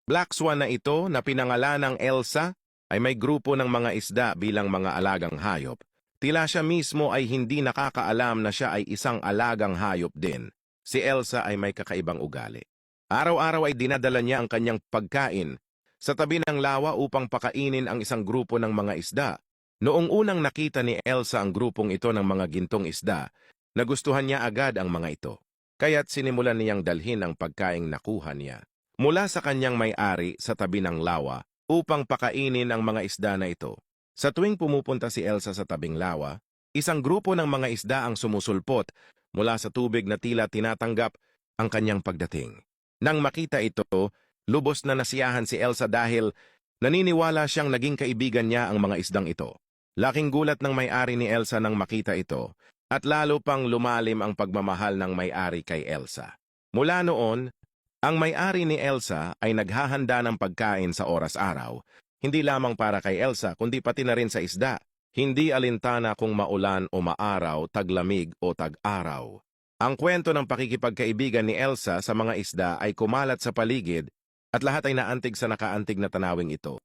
Black Swan na ito na pinangalan ng Elsa ay may grupo ng mga isda bilang mga alagang hayop. Tila siya mismo ay hindi nakakaalam na siya ay isang alagang hayop din. Si Elsa ay may kakaibang ugali. Araw-araw ay dinadala niya ang kanyang pagkain sa tabi ng lawa upang pakainin ang isang grupo ng mga isda. Noong unang nakita ni Elsa ang grupong ito ng mga gintong isda, nagustuhan niya agad ang mga ito. Kaya't sinimulan niyang dalhin ang pagkaing nakuha niya mula sa kanyang may-ari sa tabi ng lawa upang pakainin ang mga isda na ito. Sa tuwing pumupunta si Elsa sa tabing lawa, isang grupo ng mga isda ang sumusulpot mula sa tubig na tila tinatanggap ang kanyang pagdating. Nang makita ito, lubos na nasiyahan si Elsa dahil naniniwala siyang naging kaibigan niya ang mga isdang ito. Laking gulat ng may-ari ni Elsa nang makita ito at lalo pang lumalim ang pagmamahal ng may-ari kay Elsa. Mula noon, ang may-ari ni Elsa ay naghahanda ng pagkain sa oras-araw, hindi lamang para kay Elsa kundi pati na rin sa isda. Hindi alintana kung maulan o maaraw, taglamig o tag-araw. Ang kwento ng pakikipagkaibigan ni Elsa sa mga isda ay kumalat sa paligid at lahat ay naantig sa nakaantig na tanawing ito.